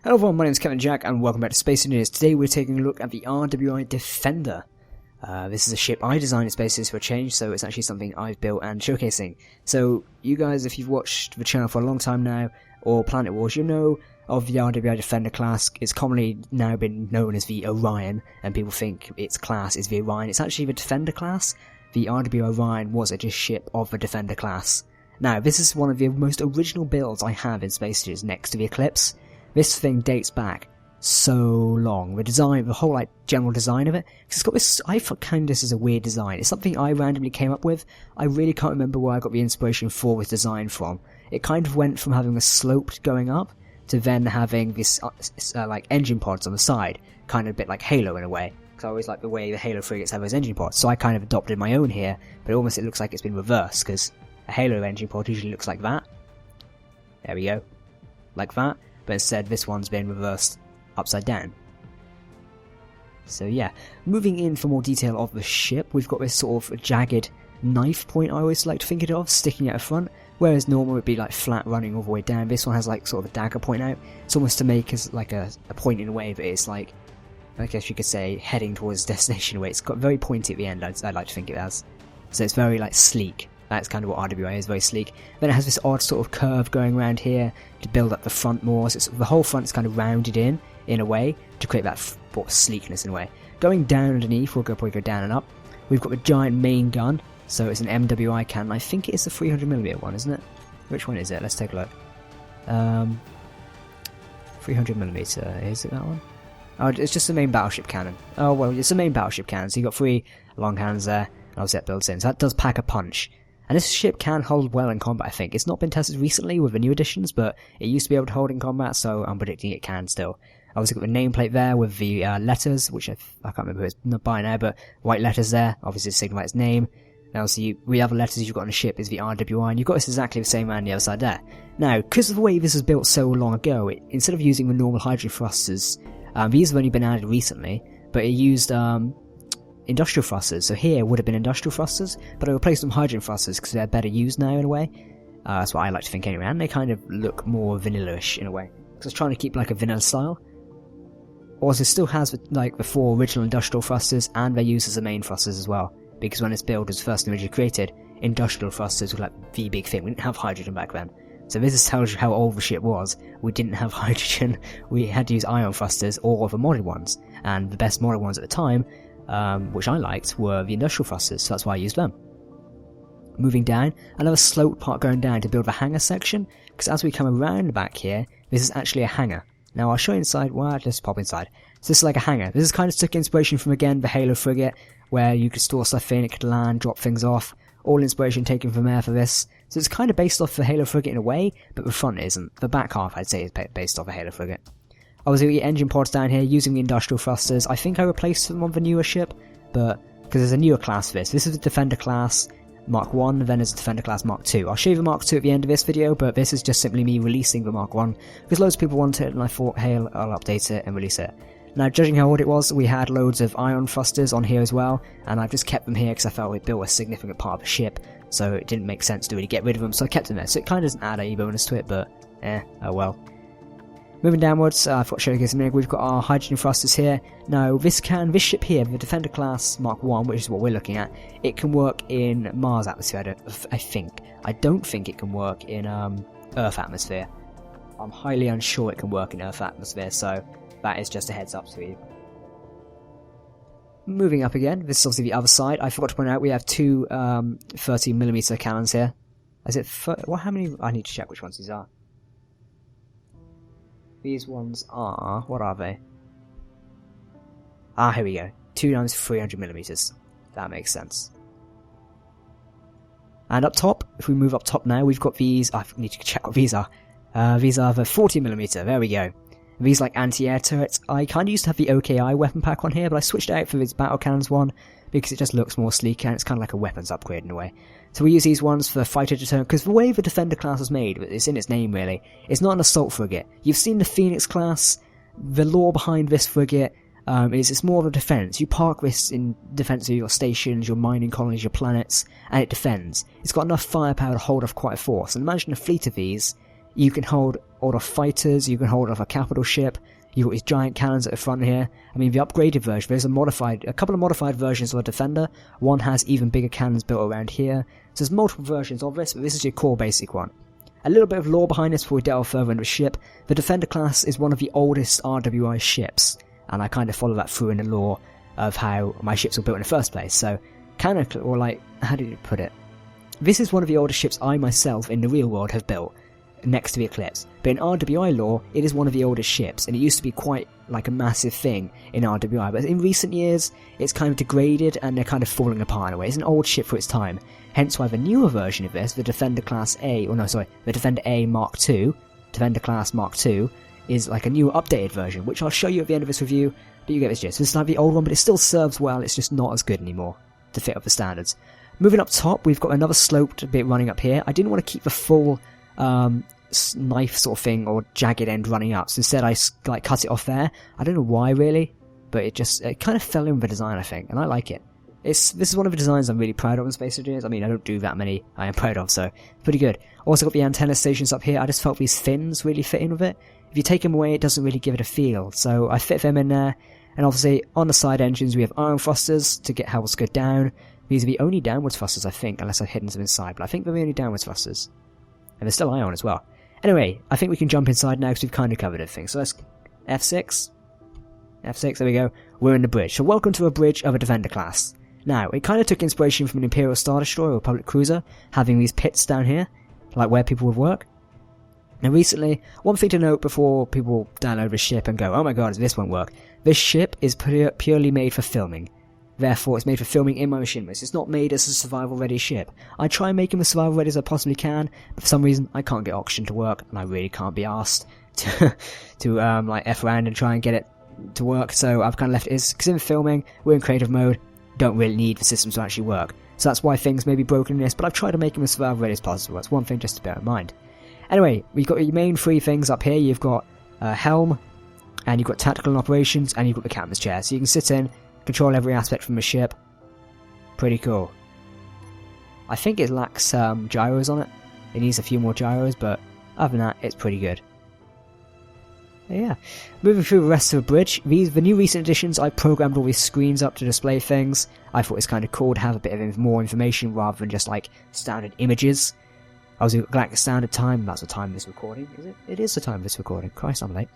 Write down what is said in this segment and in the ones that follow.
Hello everyone, my name is Kevin Jack and welcome back to Space Engineers. Today we're taking a look at the RWI Defender. This is a ship I designed in Space Engineers for a change, so it's actually something I've built and showcasing. So you guys, if you've watched the channel for a long time now, or Planet Wars, you know of the RWI Defender class. It's commonly now been known as the Orion, and people think its class is the Orion. It's actually the Defender class. The RWI Orion was a ship of the Defender class. Now, this is one of the most original builds I have in Space Engineers next to the Eclipse. This thing dates back so long. The design, the whole general design of it, because it's got this, I find this as a weird design. It's something I randomly came up with. I really can't remember where I got the inspiration for this design from. It kind of went from having a slope going up to then having this engine pods on the side, kind of a bit like Halo in a way. Because I always like the way the Halo frigates have those engine pods, so I kind of adopted my own here. But almost it looks like it's been reversed, because a Halo engine pod usually looks like that. There we go, like that. But instead this one's been reversed upside down. So yeah, moving in for more detail of the ship, we've got this sort of jagged knife point I always like to think it of, sticking out the front, whereas normal would be like flat running all the way down. This one has like sort of a dagger point out. It's almost to make as like a point in a way, but it's like, I guess you could say, heading towards destination where it's got very pointy at the end, I'd like to think it has. So it's very like sleek. That's kind of what RWI is, very sleek. Then it has this odd sort of curve going around here to build up the front more. So the whole front is kind of rounded in a way, to create that sleekness in a way. Going down underneath, we'll probably go down and up. We've got the giant main gun, so it's an MWI cannon. I think it is the 300mm one, isn't it? Which one is it? Let's take a look. 300mm, is it that one? Oh, it's just the main battleship cannon. Oh, well, it's the main battleship cannon, so you've got 3 long cannons there, and obviously that builds in. So that does pack a punch. And this ship can hold well in combat, I think. It's not been tested recently with the new additions, but it used to be able to hold in combat, so I'm predicting it can still. Obviously got the nameplate there with the letters, which I can't remember who it's not by now, but white letters there, obviously to signify its name. Now, obviously, the other letters you've got on the ship is the RWI, and you've got this exactly the same around the other side there. Now, because of the way this was built so long ago, instead of using the normal hydrogen thrusters, these have only been added recently, but it used industrial thrusters. So here would have been industrial thrusters, but I replaced them with hydrogen thrusters because they're better used now in a way. That's what I like to think anyway, and they kind of look more vanilla-ish in a way. Because I was trying to keep like a vanilla style. Also, it still has like the 4 original industrial thrusters, and they're used as the main thrusters as well. Because when this build was first originally created, industrial thrusters were like the big thing. We didn't have hydrogen back then. So this just tells you how old the ship was. We didn't have hydrogen. We had to use ion thrusters or the modded ones. And the best modded ones at the time, which I liked, were the industrial thrusters, so that's why I used them. Moving down, another slope part going down to build the hangar section, because as we come around the back here, this is actually a hangar. Now I'll show you inside, well, let's pop inside. So this is like a hangar. This is kind of took inspiration from, again, the Halo frigate, where you could store stuff in, it could land, drop things off. All inspiration taken from there for this. So it's kind of based off the Halo frigate in a way, but the front isn't. The back half, I'd say, is based off the Halo frigate. Obviously, the engine pods down here, using the industrial thrusters. I think I replaced them on the newer ship, but because there's a newer class for this. This is the Defender class Mark 1, then there's the Defender class Mark 2. I'll show you the Mark 2 at the end of this video, but this is just simply me releasing the Mark 1, because loads of people want it, and I thought, hey, I'll update it and release it. Now, judging how old it was, we had loads of ion thrusters on here as well, and I've just kept them here because I felt it built a significant part of the ship, so it didn't make sense to really get rid of them, so I kept them there. So it kind of doesn't add any bonus to it, but oh well. Moving downwards, I thought I'd show you guys a minute. We've got our hydrogen thrusters here. Now, this ship here, the Defender class Mark 1, which is what we're looking at, it can work in Mars atmosphere, I think. I don't think it can work in Earth atmosphere. I'm highly unsure it can work in Earth atmosphere, so that is just a heads up to you. Moving up again, this is obviously the other side. I forgot to point out we have 2 30mm cannons here. Is it, how many? I need to check which ones these are. These ones are, what are they? Ah, here we go. 2 times 300mm. That makes sense. And up top, if we move up top now, we've got these. I need to check what these are. These are the 40mm. There we go. These like anti-air turrets. I kind of used to have the OKI weapon pack on here, but I switched it out for this battle cannons one because it just looks more sleek and it's kind of like a weapons upgrade in a way. So we use these ones for fighter deterrent, because the way the Defender class was made, it's in its name really, it's not an assault frigate. You've seen the Phoenix class, the lore behind this frigate is it's more of a defense. You park this in defense of your stations, your mining colonies, your planets, and it defends. It's got enough firepower to hold off quite a force, and imagine a fleet of these, you can hold hold off fighters, you can hold off a capital ship, you've got these giant cannons at the front here. I mean, the upgraded version, there's a couple of modified versions of a Defender. One has even bigger cannons built around here. So there's multiple versions of this, but this is your core basic one. A little bit of lore behind this before we delve further into the ship. The Defender class is one of the oldest RWI ships, and I kind of follow that through in the lore of how my ships were built in the first place. So, or like, how did you put it? This is one of the oldest ships I myself in the real world have built, next to the Eclipse. But in RWI lore, it is one of the oldest ships, and it used to be quite like a massive thing in RWI. But in recent years, it's kind of degraded, and they're kind of falling apart in a way. It's an old ship for its time. Hence why the newer version of this, the Defender Class A, the Defender A Mark II, Defender Class Mark II, is like a newer updated version, which I'll show you at the end of this review, but you get this gist. This is like the old one, but it still serves well, it's just not as good anymore to fit up the standards. Moving up top, we've got another sloped bit running up here. I didn't want to keep the full knife sort of thing or jagged end running up, so instead I like cut it off there. I don't know why really, but it kind of fell in with the design, I think, and I like it. This is one of the designs I'm really proud of in Space Engineers. I mean, I don't do that many I am proud of, so pretty good. Also got the antenna stations up here. I just felt these fins really fit in with it. If you take them away, it doesn't really give it a feel, so I fit them in there. And obviously, on the side engines, we have iron thrusters to help us go down. These are the only downwards thrusters, I think, unless I've hidden some inside, but I think they're the only downwards thrusters. And there's still iron as well. Anyway, I think we can jump inside now because we've kind of covered everything. So let's F6. F6, there we go. We're in the bridge. So welcome to a bridge of a Defender class. Now, it kind of took inspiration from an Imperial Star Destroyer or a public cruiser, having these pits down here, like where people would work. Now recently, one thing to note before people download this ship and go, oh my god, this won't work. This ship is purely made for filming. Therefore, it's made for filming in my machine list. It's not made as a survival-ready ship. I try and make them as survival-ready as I possibly can, but for some reason, I can't get oxygen to work, and I really can't be asked to like F around and try and get it to work, so I've kind of left it as, because in filming, we're in creative mode, don't really need the systems to actually work. So that's why things may be broken in this, but I've tried to make them as survival-ready as possible. That's one thing just to bear in mind. Anyway, we've got your main three things up here. You've got helm, and you've got tactical and operations, and you've got the captain's chair. So you can sit in, control every aspect from the ship. Pretty cool. I think it lacks gyros on it. It needs a few more gyros, but other than that, it's pretty good. Yeah. Moving through the rest of the bridge, the new recent additions, I programmed all these screens up to display things. I thought it was kind of cool to have a bit of more information rather than just like standard images. I was like standard time, that's the time of this recording, is it? It is the time of this recording. Christ, I'm late.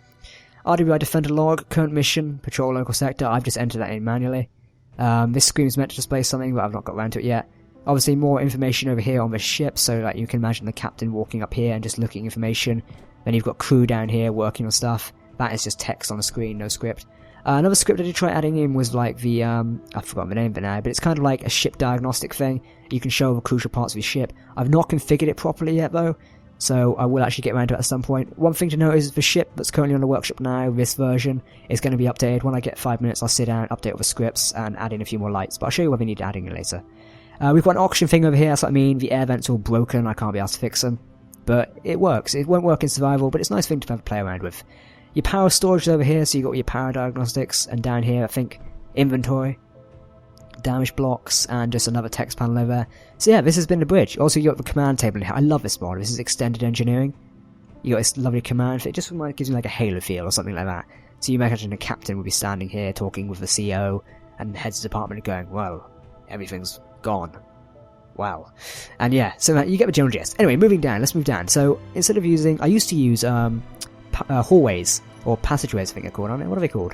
RWI Defender log, current mission, patrol local sector. I've just entered that in manually. This screen is meant to display something, but I've not got around to it yet. Obviously, more information over here on the ship, so like you can imagine the captain walking up here and just looking at information. Then you've got crew down here working on stuff. That is just text on the screen, no script. Another script I did try adding in was like the, I've forgotten the name of it now, but it's kind of like a ship diagnostic thing. You can show the crucial parts of your ship. I've not configured it properly yet though, so I will actually get around to it at some point. One thing to note is the ship that's currently on the workshop now, this version, is going to be updated. When I get 5 minutes, I'll sit down, update all the scripts, and add in a few more lights, but I'll show you what we need adding in later. We've got an auction thing over here, that's what I mean. The air vent's all broken, I can't be asked to fix them. But it works. It won't work in survival, but it's a nice thing to have a play around with. Your power storage is over here, so you've got your power diagnostics, and down here, I think, inventory, damage blocks, and just another text panel over there. So yeah, this has been the bridge. Also, you've got the command table in here. I love this mod. This is extended engineering. You got this lovely command. It just gives you like a Halo feel or something like that. So you imagine a captain would be standing here talking with the CEO and the heads of department going, well, everything's gone. Wow. And yeah, so you get the general gist. Anyway, moving down, let's move down. So instead of using, I used to use hallways, or passageways I think they're called, aren't they? What are they called?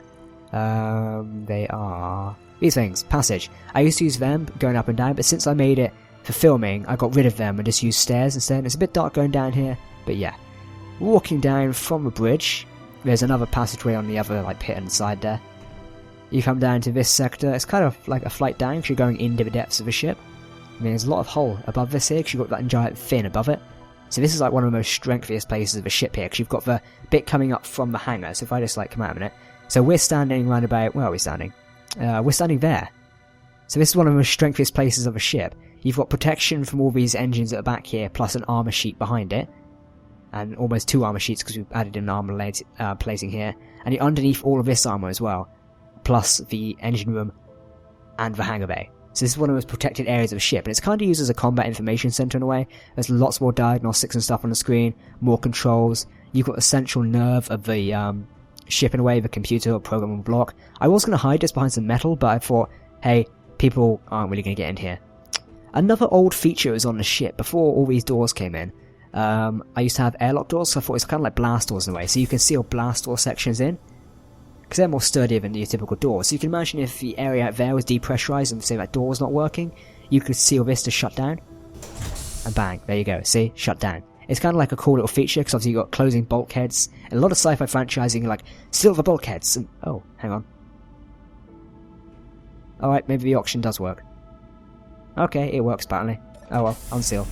They are these things, passage. I used to use them going up and down, but since I made it for filming, I got rid of them and just used stairs instead. It's a bit dark going down here, but yeah. Walking down from the bridge, there's another passageway on the other like pit on the side there. You come down to this sector, it's kind of like a flight down because you're going into the depths of the ship. I mean, there's a lot of hull above this here because you've got that giant fin above it. So this is like one of the most strengthiest places of the ship here because you've got the bit coming up from the hangar. So if I just like come out a minute. So we're standing round about, where are we standing? We're standing there. So this is one of the most strengthiest places of a ship. You've got protection from all these engines at the back here, plus an armour sheet behind it. And almost two armour sheets because we've added an armour placing here. And you're underneath all of this armour as well. Plus the engine room and the hangar bay. So this is one of the most protected areas of the ship, and it's kind of used as a combat information center in a way. There's lots more diagnostics and stuff on the screen, more controls. You've got the central nerve of the ship in a way, the computer or programmable block. I was going to hide this behind some metal, but I thought, hey, people aren't really going to get in here. Another old feature is on the ship, before all these doors came in. I used to have airlock doors, so I thought it's kind of like blast doors in a way, so you can seal blast door sections in, because they're more sturdier than your typical doors. So you can imagine if the area out there was depressurized and say that door was not working, you could seal this to shut down, and bang, there you go, see, shut down. It's kind of like a cool little feature, because obviously you've got closing bulkheads, and a lot of sci-fi franchising like, seal the bulkheads, and oh, hang on. Alright, maybe the auction does work. Okay, it works apparently. Oh well, unseal.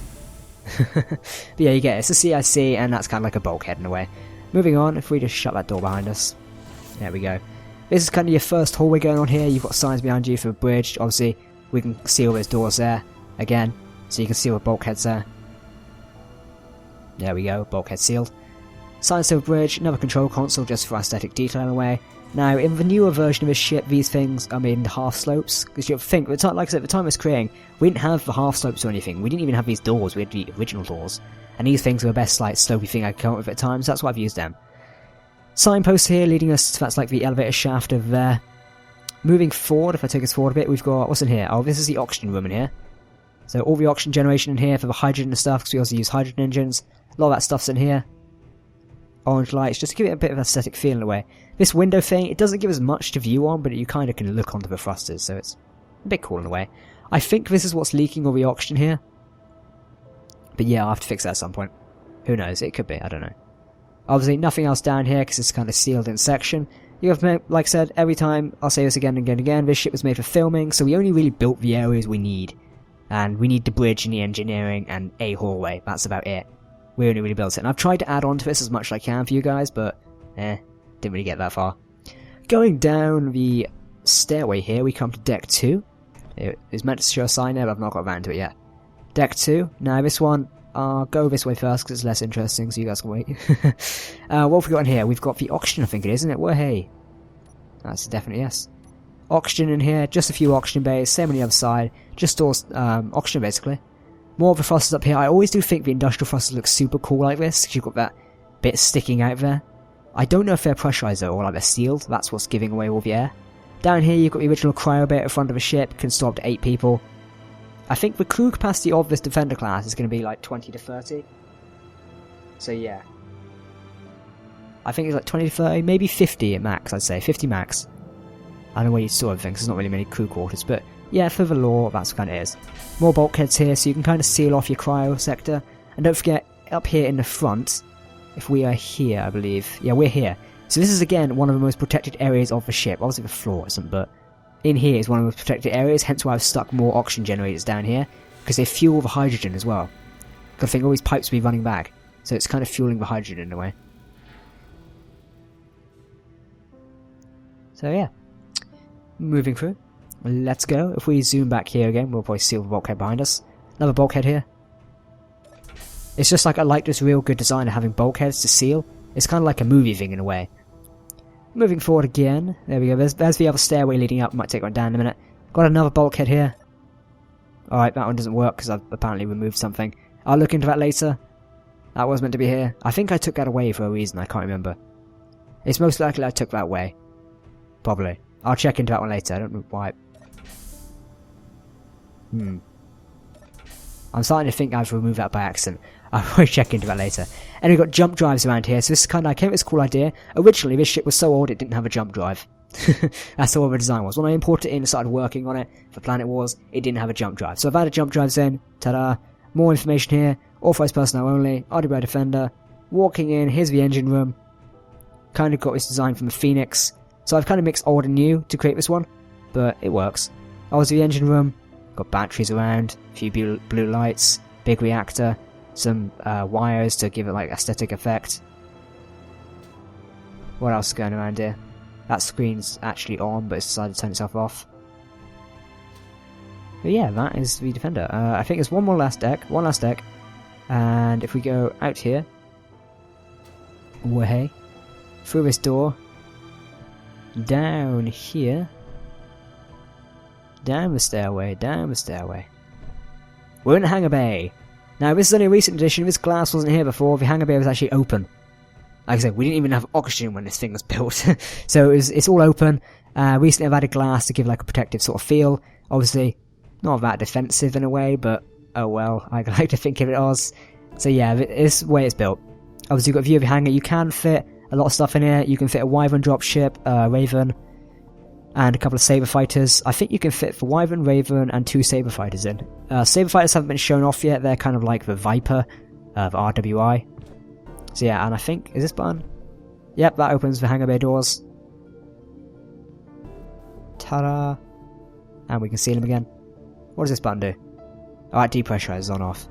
But yeah, you get it. It's a CIC, and that's kind of like a bulkhead in a way. Moving on, if we just shut that door behind us. There we go. This is kind of your first hallway going on here. You've got signs behind you for a bridge. Obviously, we can seal those doors there. Again, so you can seal the bulkheads there. There we go, bulkhead sealed. Signs to a bridge, another control console just for aesthetic detail in a way. Now, in the newer version of this ship, these things are made into half slopes. Because you think, like I said, at the time it was creating, we didn't have the half slopes or anything. We didn't even have these doors, we had the original doors. And these things were the best, like, slopey thing I could come up with at times, that's why I've used them. Signposts here leading us to, that's like the elevator shaft over there. Moving forward, if I take us forward a bit, we've got, what's in here? Oh, this is the oxygen room in here. So all the oxygen generation in here for the hydrogen and stuff, because we also use hydrogen engines. A lot of that stuff's in here. Orange lights, just to give it a bit of an aesthetic feel in a way. This window thing, it doesn't give us much to view on, but you kind of can look onto the thrusters, so it's a bit cool in a way. I think this is what's leaking all the oxygen here. But yeah, I'll have to fix that at some point. Who knows, it could be, I don't know. Obviously, nothing else down here, because it's kind of sealed in section. You have, like I said, every time, I'll say this again and again and again, this ship was made for filming, so we only really built the areas we need. And we need the bridge and the engineering and a hallway, that's about it. We only really built it. And I've tried to add on to this as much as I can for you guys, but didn't really get that far. Going down the stairway here, we come to deck 2. It is meant to show a sign there, but I've not got around to it yet. Deck 2. Now this one, I'll go this way first because it's less interesting, so you guys can wait. What have we got in here? We've got the oxygen, I think it is, isn't it? Well, hey. That's definitely yes. Oxygen in here, just a few oxygen bays, same on the other side. Just stores oxygen basically. More of the thrusters up here. I always do think the industrial thrusters look super cool like this, because you've got that bit sticking out there. I don't know if they're pressurized though, or like they're sealed. That's what's giving away all the air. Down here you've got the original cryo bay at the front of the ship, can store up to 8 people. I think the crew capacity of this Defender class is going to be like 20 to 30. So yeah. I think it's like 20 to 30, maybe 50 at max, I'd say. 50 max. I don't know where you store everything, because there's not really many crew quarters, but yeah, for the lore, that's what kind of is. More bulkheads here, so you can kind of seal off your cryo sector. And don't forget, up here in the front, if we are here, I believe. Yeah, we're here. So this is, again, one of the most protected areas of the ship. Obviously the floor isn't, but in here is one of the most protected areas, hence why I've stuck more oxygen generators down here, because they fuel the hydrogen as well. I think all these pipes will be running back, so it's kind of fueling the hydrogen in a way. So yeah, moving through. Let's go. If we zoom back here again, we'll probably seal the bulkhead behind us. Another bulkhead here. It's just like I like this real good design of having bulkheads to seal. It's kind of like a movie thing in a way. Moving forward again. There we go. There's the other stairway leading up. Might take one down in a minute. Got another bulkhead here. Alright, that one doesn't work because I've apparently removed something. I'll look into that later. That was meant to be here. I think I took that away for a reason. I can't remember. It's most likely I took that away. Probably. I'll check into that one later. I don't know why. I'm starting to think I've removed that by accident. I'll probably check into that later. And we've got jump drives around here, so this is kind of, I came up with this cool idea. Originally, this ship was so old it didn't have a jump drive. That's all the design was. When I imported it in and started working on it for Planet Wars, it didn't have a jump drive. So I've added jump drives in. Ta-da. More information here. Authorized personnel only. RWI Defender. Walking in, here's the engine room. Kind of got this design from the Phoenix. So I've kind of mixed old and new to create this one. But it works. Obviously the engine room. Got batteries around, a few blue lights, big reactor, some wires to give it like aesthetic effect. What else is going around here? That screen's actually on, but it's decided to turn itself off. But yeah, that is the Defender. I think there's one last deck, and if we go out here, way through this door, down here. Down the stairway. We're in the hangar bay. Now, this is only a recent addition. This glass wasn't here before. The hangar bay was actually open. Like I said, we didn't even have oxygen when this thing was built. So it's all open. Recently I've added glass to give like a protective sort of feel. Obviously, not that defensive in a way, but oh well, I like to think of it as. So yeah, this is the way it's built. Obviously you've got a view of your hangar. You can fit a lot of stuff in here. You can fit a Wyvern dropship, Raven, and a couple of Saber fighters. I think you can fit for Wyvern, Raven, and 2 Saber fighters in. Saber fighters haven't been shown off yet. They're kind of like the Viper of RWI. So yeah, and I think, is this button? Yep, that opens the hangar bay doors. Ta-da! And we can seal them again. What does this button do? Alright, depressurizes on off.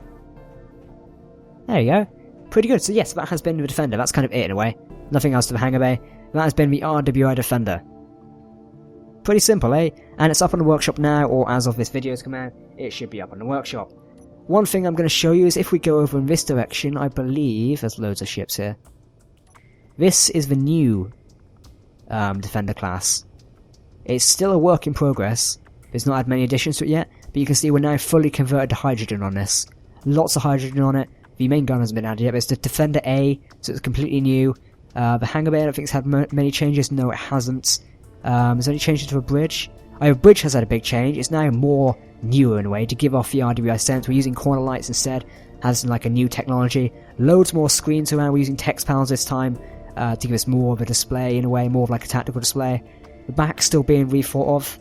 There you go. Pretty good. So yes, that has been the Defender. That's kind of it in a way. Nothing else to the hangar bay. That has been the RWI Defender. Pretty simple, eh? And it's up on the workshop now, or as of this video's come out, it should be up on the workshop. One thing I'm going to show you is if we go over in this direction, I believe there's loads of ships here. This is the new Defender class. It's still a work in progress. There's not had many additions to it yet, but you can see we're now fully converted to hydrogen on this. Lots of hydrogen on it. The main gun hasn't been added yet, but it's the Defender A, so it's completely new. The hangar bay, I don't think it's had many changes. No, it hasn't. There's only changes to a bridge. The bridge has had a big change. It's now more newer in a way to give off the RWI sense. We're using corner lights instead. Has like a new technology. Loads more screens around. We're using text panels this time to give us more of a display in a way, more of like a tactical display. The back's still being rethought of.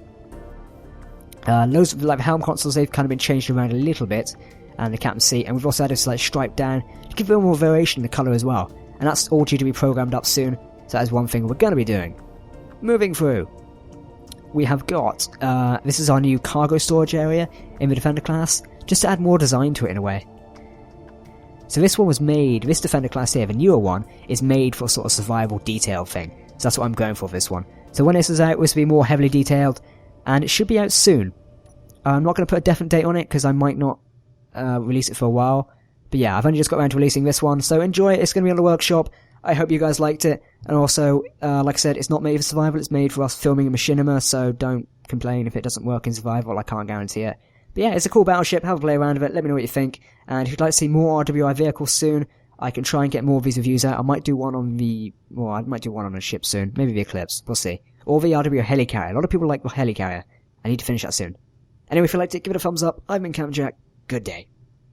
Loads of like the helm consoles, they've kind of been changed around a little bit, and the captain's seat, and we've also added this like stripe down to give a bit more variation in the colour as well. And that's all due to be programmed up soon. So that is one thing we're going to be doing. Moving through, we have got this is our new cargo storage area in the Defender class, just to add more design to it in a way. So this one was made, this Defender class here, the newer one, is made for a sort of survival detail thing. So that's what I'm going for this one. So when this is out, this will be more heavily detailed, and it should be out soon. I'm not going to put a definite date on it, because I might not release it for a while. But yeah, I've only just got around to releasing this one, so enjoy it. It's going to be on the workshop. I hope you guys liked it. And also, like I said, it's not made for survival, it's made for us filming in machinima, so don't complain if it doesn't work in survival, I can't guarantee it. But yeah, it's a cool battleship, have a play around with it, let me know what you think. And if you'd like to see more RWI vehicles soon, I can try and get more of these reviews out. I might do one on the... well, I might do one on a ship soon. Maybe the Eclipse, we'll see. Or the RWI helicarrier. A lot of people like the helicarrier. I need to finish that soon. Anyway, if you liked it, give it a thumbs up. I've been Captain Jack. Good day.